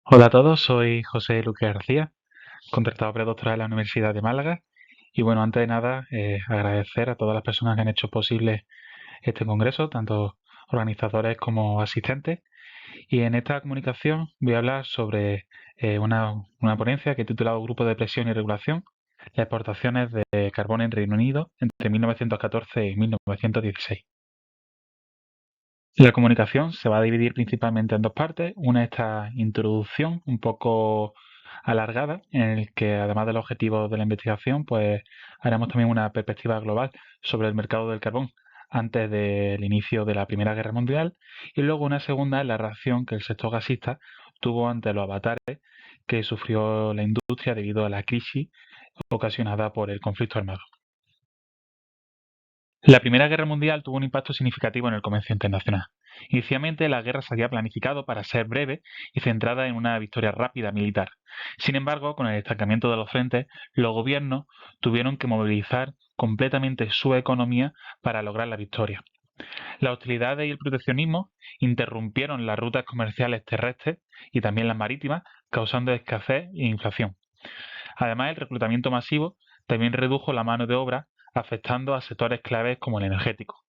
Hola a todos, soy José Luque García, contratado predoctoral en la Universidad de Málaga. Y bueno, antes de nada, agradecer a todas las personas que han hecho posible este congreso, tanto organizadores como asistentes. Y en esta comunicación voy a hablar sobre una ponencia que he titulado Grupo de Presión y Regulación, las exportaciones de carbón en Reino Unido entre 1914 y 1916. La comunicación se va a dividir principalmente en dos partes. Una es esta introducción un poco alargada, en el que además del objetivo de la investigación, pues haremos también una perspectiva global sobre el mercado del carbón antes del inicio de la Primera Guerra Mundial, y luego una segunda es la reacción que el sector gasista tuvo ante los avatares que sufrió la industria debido a la crisis ocasionada por el conflicto armado. La Primera Guerra Mundial tuvo un impacto significativo en el comercio internacional. Inicialmente, la guerra se había planificado para ser breve y centrada en una victoria rápida militar. Sin embargo, con el estancamiento de los frentes, los gobiernos tuvieron que movilizar completamente su economía para lograr la victoria. Las hostilidades y el proteccionismo interrumpieron las rutas comerciales terrestres y también las marítimas, causando escasez e inflación. Además, el reclutamiento masivo también redujo la mano de obra, afectando a sectores claves como el energético.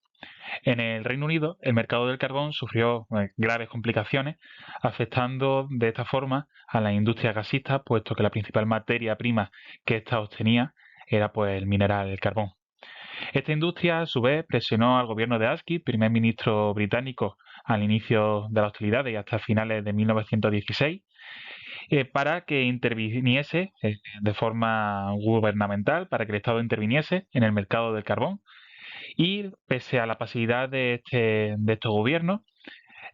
En el Reino Unido, el mercado del carbón sufrió graves complicaciones, afectando de esta forma a la industria gasista, puesto que la principal materia prima que ésta obtenía era pues el mineral, el carbón. Esta industria, a su vez, presionó al gobierno de Asquith, primer ministro británico al inicio de las hostilidades y hasta finales de 1916, para que interviniese de forma gubernamental, para que el Estado interviniese en el mercado del carbón. Y pese a la pasividad de estos gobiernos,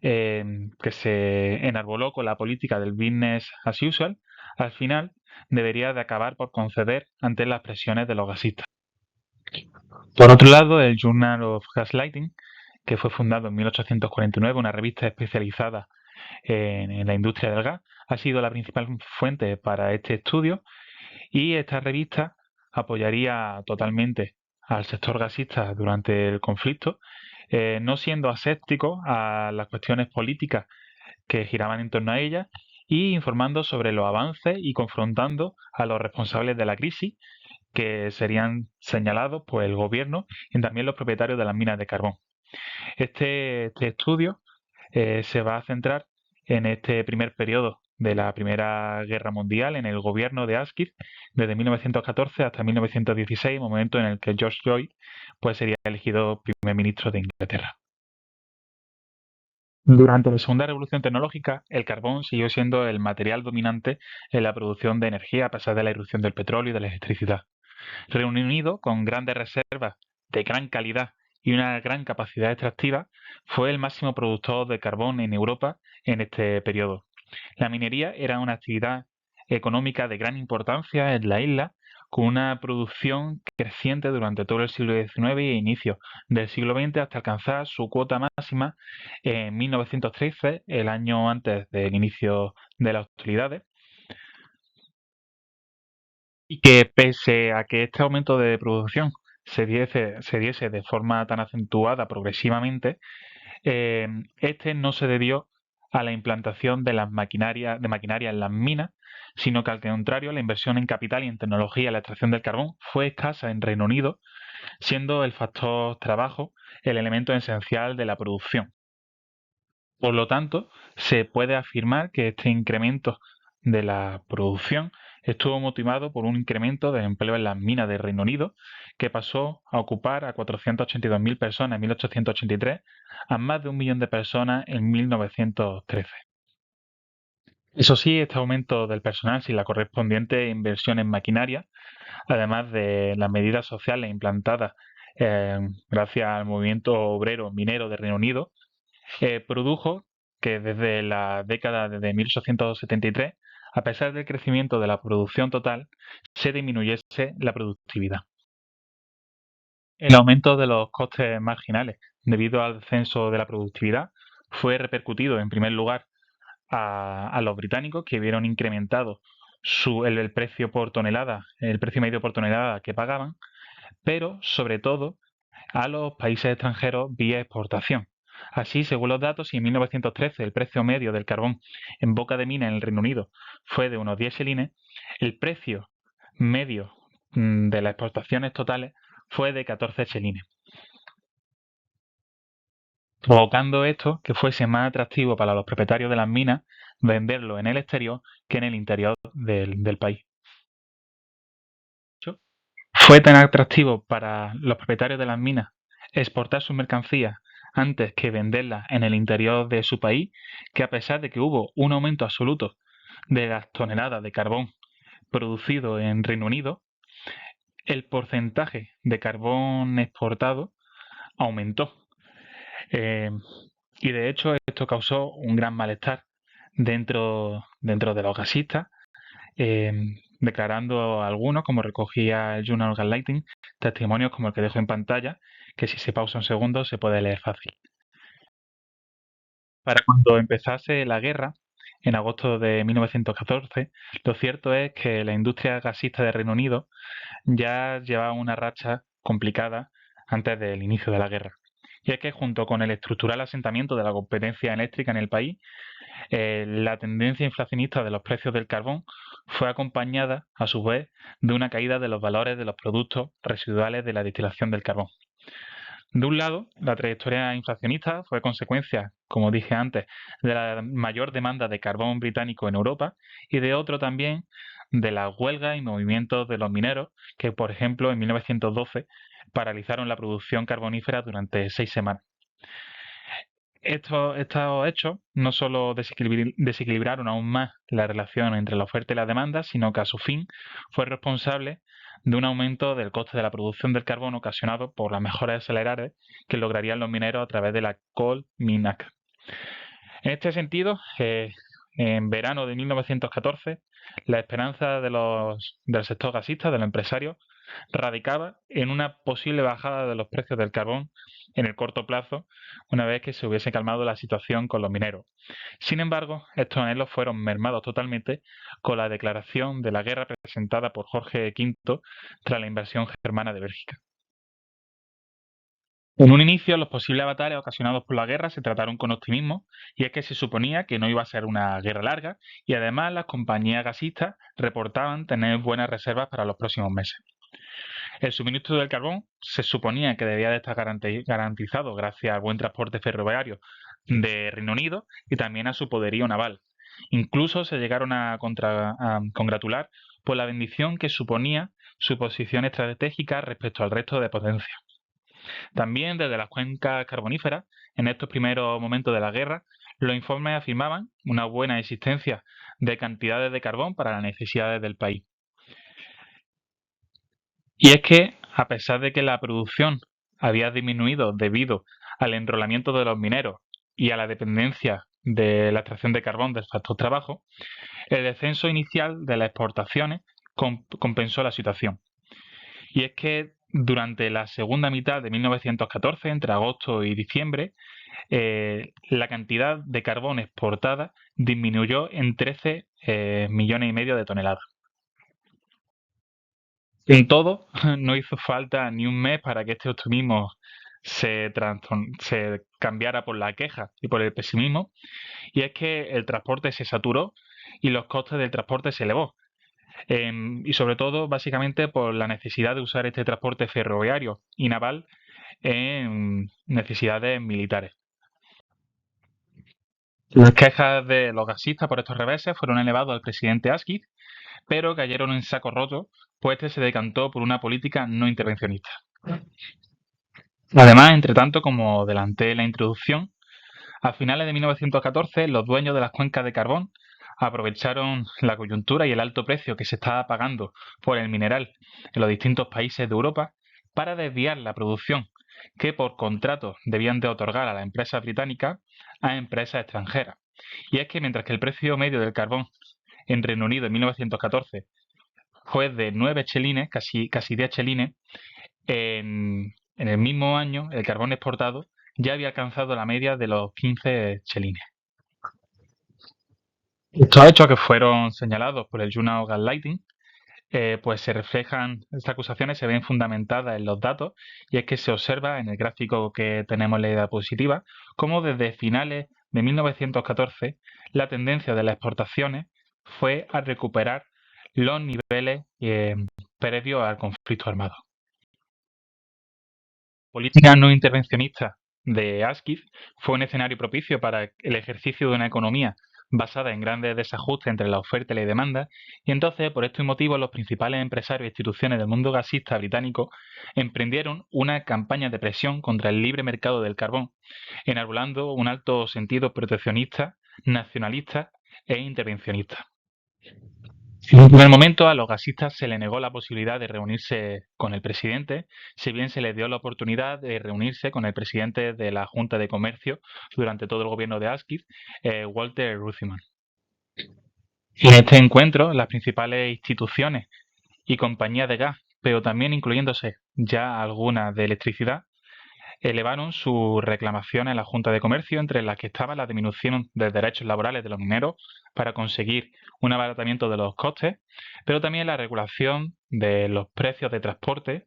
eh, que se enarboló con la política del business as usual, al final debería de acabar por conceder ante las presiones de los gasistas. Por otro lado, el Journal of Gaslighting, que fue fundado en 1849, una revista especializada en la industria del gas, ha sido la principal fuente para este estudio, y esta revista apoyaría totalmente al sector gasista durante el conflicto, no siendo aséptico a las cuestiones políticas que giraban en torno a ella, y informando sobre los avances y confrontando a los responsables de la crisis, que serían señalados por el gobierno y también los propietarios de las minas de carbón. Este estudio se va a centrar en este primer periodo de la Primera Guerra Mundial, en el gobierno de Asquith, desde 1914 hasta 1916, momento en el que George Lloyd pues, sería elegido primer ministro de Inglaterra. Durante la Segunda Revolución Tecnológica, el carbón siguió siendo el material dominante en la producción de energía a pesar de la irrupción del petróleo y de la electricidad. Reino Unido, con grandes reservas de gran calidad y una gran capacidad extractiva, fue el máximo productor de carbón en Europa en este periodo. La minería era una actividad económica de gran importancia en la isla, con una producción creciente durante todo el siglo XIX e inicio del siglo XX, hasta alcanzar su cuota máxima en 1913, el año antes del inicio de las hostilidades, y que pese a que este aumento de producción se diese de forma tan acentuada progresivamente, este no se debió a la implantación de maquinaria en las minas, sino que al contrario, la inversión en capital y en tecnología en la extracción del carbón fue escasa en Reino Unido, siendo el factor trabajo el elemento esencial de la producción. Por lo tanto, se puede afirmar que este incremento de la producción estuvo motivado por un incremento de empleo en las minas de Reino Unido, que pasó a ocupar a 482.000 personas en 1883 a más de 1 millón de personas en 1913. Eso sí, este aumento del personal sin la correspondiente inversión en maquinaria, además de las medidas sociales implantadas gracias al movimiento obrero minero de Reino Unido, produjo que desde la década de 1873, a pesar del crecimiento de la producción total, se disminuyese la productividad. El aumento de los costes marginales debido al descenso de la productividad fue repercutido en primer lugar a los británicos, que vieron incrementado el precio por tonelada, el precio medio por tonelada que pagaban, pero sobre todo a los países extranjeros vía exportación, Así, según los datos, si en 1913 el precio medio del carbón en boca de mina en el Reino Unido fue de unos 10 chelines, el precio medio de las exportaciones totales fue de 14 chelines, provocando esto que fuese más atractivo para los propietarios de las minas venderlo en el exterior que en el interior del país. Fue tan atractivo para los propietarios de las minas exportar sus mercancías antes que venderlas en el interior de su país, que a pesar de que hubo un aumento absoluto de las toneladas de carbón producido en Reino Unido, el porcentaje de carbón exportado aumentó. Y de hecho esto causó un gran malestar dentro de los gasistas, eh, declarando algunos, como recogía el Journal of Gaslighting, testimonios como el que dejo en pantalla, que si se pausa un segundo se puede leer fácil. Para cuando empezase la guerra, en agosto de 1914, lo cierto es que la industria gasista de Reino Unido ya llevaba una racha complicada antes del inicio de la guerra. Y es que junto con el estructural asentamiento de la competencia eléctrica en el país, la tendencia inflacionista de los precios del carbón fue acompañada, a su vez, de una caída de los valores de los productos residuales de la destilación del carbón. De un lado, la trayectoria inflacionista fue consecuencia, como dije antes, de la mayor demanda de carbón británico en Europa y de otro también de las huelgas y movimientos de los mineros que, por ejemplo, en 1912 paralizaron la producción carbonífera durante 6 semanas. Estos hechos no solo desequilibraron aún más la relación entre la oferta y la demanda, sino que a su fin fue responsable de un aumento del coste de la producción del carbón ocasionado por las mejoras aceleradas que lograrían los mineros a través de la Coal Mine Act. En este sentido, en verano de 1914, la esperanza del sector gasista, de los empresarios, radicaba en una posible bajada de los precios del carbón en el corto plazo, una vez que se hubiese calmado la situación con los mineros. Sin embargo, estos anhelos fueron mermados totalmente con la declaración de la guerra presentada por Jorge V tras la invasión germana de Bélgica. En un inicio, los posibles avatares ocasionados por la guerra se trataron con optimismo, y es que se suponía que no iba a ser una guerra larga, y además las compañías gasistas reportaban tener buenas reservas para los próximos meses. El suministro del carbón se suponía que debía de estar garantizado gracias al buen transporte ferroviario de Reino Unido y también a su poderío naval. Incluso se llegaron a congratular por la bendición que suponía su posición estratégica respecto al resto de potencias. También desde las cuencas carboníferas, en estos primeros momentos de la guerra, los informes afirmaban una buena existencia de cantidades de carbón para las necesidades del país. Y es que, a pesar de que la producción había disminuido debido al enrolamiento de los mineros y a la dependencia de la extracción de carbón del factor trabajo, el descenso inicial de las exportaciones compensó la situación. Y es que durante la segunda mitad de 1914, entre agosto y diciembre, la cantidad de carbón exportada disminuyó en 13 millones y medio de toneladas. En todo, no hizo falta ni un mes para que este optimismo se cambiara por la queja y por el pesimismo, y es que el transporte se saturó y los costes del transporte se elevó. Y sobre todo, básicamente, por la necesidad de usar este transporte ferroviario y naval en necesidades militares. Las quejas de los gasistas por estos reveses fueron elevados al presidente Asquith, pero cayeron en saco roto, pues este se decantó por una política no intervencionista. Además, entre tanto, como adelanté en la introducción, a finales de 1914 los dueños de las cuencas de carbón aprovecharon la coyuntura y el alto precio que se estaba pagando por el mineral en los distintos países de Europa para desviar la producción que por contrato debían de otorgar a las empresas británicas a empresas extranjeras. Y es que mientras que el precio medio del carbón en Reino Unido en 1914 fue de 9 chelines, casi 10 chelines, en el mismo año el carbón exportado ya había alcanzado la media de los 15 chelines. Estos hechos, que fueron señalados por el Journal of Gaslighting, pues estas acusaciones se ven fundamentadas en los datos, y es que se observa en el gráfico que tenemos en la diapositiva cómo desde finales de 1914 la tendencia de las exportaciones fue a recuperar los niveles previos al conflicto armado. La política no intervencionista de Asquith fue un escenario propicio para el ejercicio de una economía basada en grandes desajustes entre la oferta y la demanda, y entonces, por estos motivos, los principales empresarios e instituciones del mundo gasista británico emprendieron una campaña de presión contra el libre mercado del carbón, enarbolando un alto sentido proteccionista, nacionalista e intervencionista. En un primer momento a los gasistas se les negó la posibilidad de reunirse con el presidente, si bien se les dio la oportunidad de reunirse con el presidente de la Junta de Comercio durante todo el gobierno de Asquith, Walter Runciman. En este encuentro, las principales instituciones y compañías de gas, pero también incluyéndose ya algunas de electricidad, elevaron sus reclamaciones a la Junta de Comercio, entre las que estaba la disminución de derechos laborales de los mineros para conseguir un abaratamiento de los costes, pero también la regulación de los precios de transporte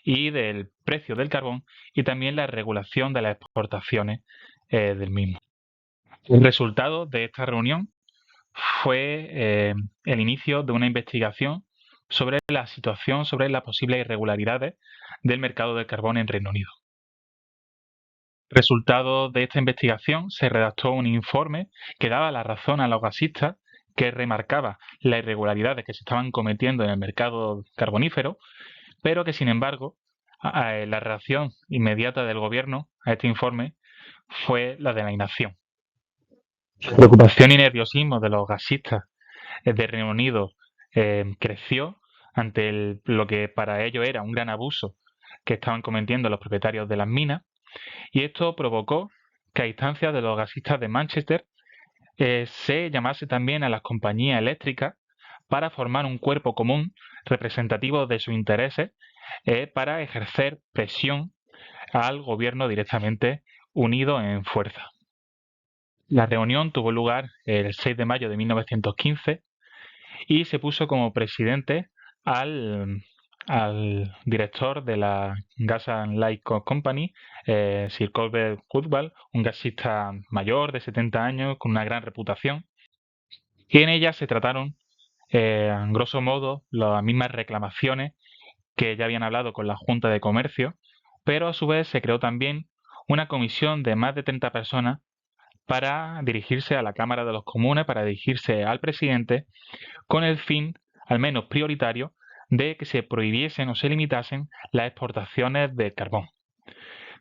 y del precio del carbón, y también la regulación de las exportaciones del mismo. El resultado de esta reunión fue el inicio de una investigación sobre la situación, sobre las posibles irregularidades del mercado del carbón en Reino Unido. Resultado de esta investigación, se redactó un informe que daba la razón a los gasistas, que remarcaba las irregularidades que se estaban cometiendo en el mercado carbonífero, pero que, sin embargo, la reacción inmediata del gobierno a este informe fue la de la inacción. La preocupación y nerviosismo de los gasistas de Reino Unido creció ante lo que para ellos era un gran abuso que estaban cometiendo los propietarios de las minas, y esto provocó que a instancias de los gasistas de Manchester se llamase también a las compañías eléctricas para formar un cuerpo común representativo de sus intereses, para ejercer presión al gobierno directamente unido en fuerza. La reunión tuvo lugar el 6 de mayo de 1915 y se puso como presidente al director de la Gas and Light Company, Sir Colbert Woodward, un gasista mayor de 70 años con una gran reputación. Y en ella se trataron, en grosso modo, las mismas reclamaciones que ya habían hablado con la Junta de Comercio, pero a su vez se creó también una comisión de más de 30 personas para dirigirse a la Cámara de los Comunes, para dirigirse al presidente, con el fin, al menos prioritario, de que se prohibiesen o se limitasen las exportaciones de carbón.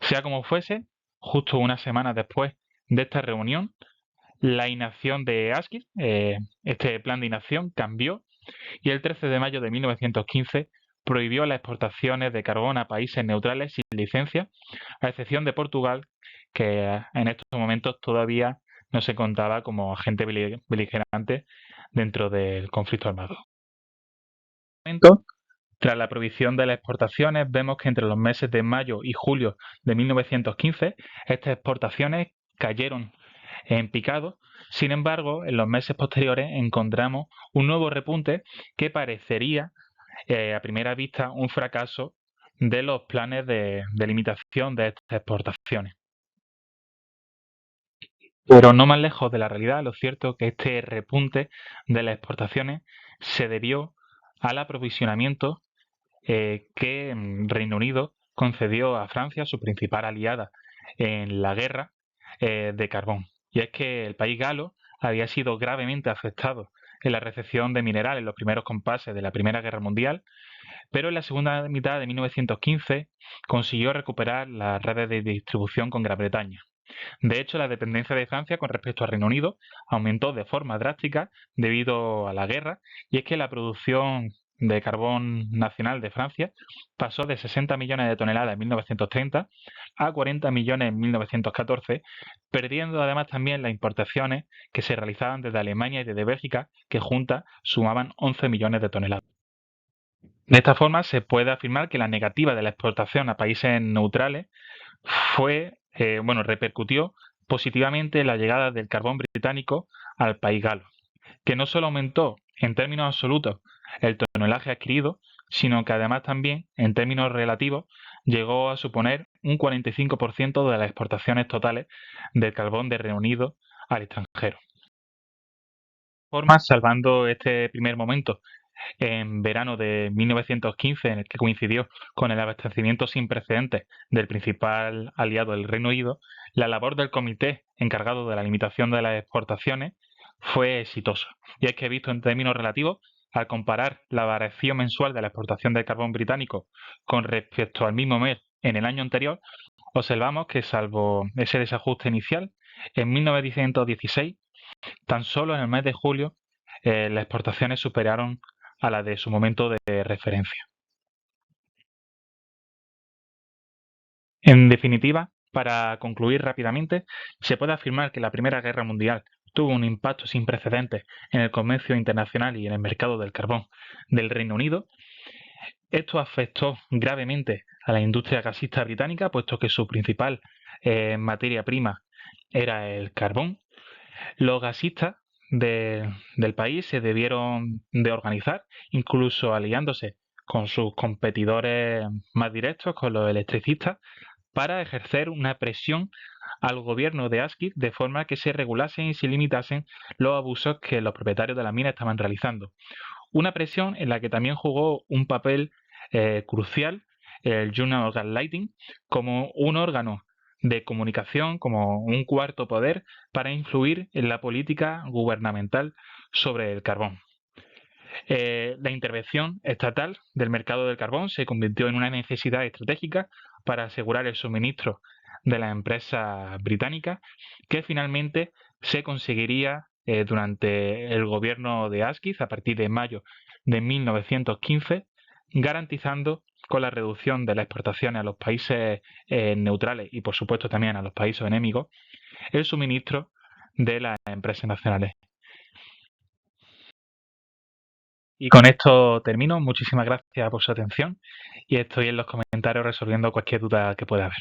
Sea como fuese, justo una semana después de esta reunión, la inacción de Asquith, este plan de inacción, cambió, y el 13 de mayo de 1915 prohibió las exportaciones de carbón a países neutrales sin licencia, a excepción de Portugal, que en estos momentos todavía no se contaba como agente beligerante dentro del conflicto armado. Tras la prohibición de las exportaciones, vemos que entre los meses de mayo y julio de 1915 estas exportaciones cayeron en picado. Sin embargo, en los meses posteriores encontramos un nuevo repunte que parecería a primera vista un fracaso de los planes de limitación de estas exportaciones. Pero no más lejos de la realidad, lo cierto es que este repunte de las exportaciones se debió al aprovisionamiento que Reino Unido concedió a Francia, su principal aliada en la guerra, de carbón. Y es que el país galo había sido gravemente afectado en la recepción de mineral en los primeros compases de la Primera Guerra Mundial, pero en la segunda mitad de 1915 consiguió recuperar las redes de distribución con Gran Bretaña. De hecho, la dependencia de Francia con respecto al Reino Unido aumentó de forma drástica debido a la guerra, y es que la producción de carbón nacional de Francia pasó de 60 millones de toneladas en 1930 a 40 millones en 1914, perdiendo además también las importaciones que se realizaban desde Alemania y desde Bélgica, que juntas sumaban 11 millones de toneladas. De esta forma, se puede afirmar que la negativa de la exportación a países neutrales repercutió positivamente en la llegada del carbón británico al país galo, que no solo aumentó en términos absolutos el tonelaje adquirido, sino que además también, en términos relativos, llegó a suponer un 45% de las exportaciones totales del carbón de Reino Unido al extranjero. Formas, salvando este primer momento en verano de 1915, en el que coincidió con el abastecimiento sin precedentes del principal aliado del Reino Unido, la labor del comité encargado de la limitación de las exportaciones fue exitosa. Y es que, visto en términos relativos, al comparar la variación mensual de la exportación del carbón británico con respecto al mismo mes en el año anterior, observamos que, salvo ese desajuste inicial, en 1916, tan solo en el mes de julio, las exportaciones superaron a la de su momento de referencia. En definitiva, para concluir rápidamente, se puede afirmar que la Primera Guerra Mundial tuvo un impacto sin precedentes en el comercio internacional y en el mercado del carbón del Reino Unido. Esto afectó gravemente a la industria gasista británica, puesto que su principal materia prima era el carbón. Los gasistas del país se debieron de organizar, incluso aliándose con sus competidores más directos, con los electricistas, para ejercer una presión al gobierno de Asquith de forma que se regulasen y se limitasen los abusos que los propietarios de la mina estaban realizando. Una presión en la que también jugó un papel crucial el Journal of Gaslighting como un órgano de comunicación, como un cuarto poder para influir en la política gubernamental sobre el carbón. La intervención estatal del mercado del carbón se convirtió en una necesidad estratégica para asegurar el suministro de las empresas británicas, que finalmente se conseguiría durante el gobierno de Asquith a partir de mayo de 1915, garantizando con la reducción de las exportaciones a los países neutrales y por supuesto también a los países enemigos el suministro de las empresas nacionales. Y con esto termino. Muchísimas gracias por su atención y estoy en los comentarios resolviendo cualquier duda que pueda haber.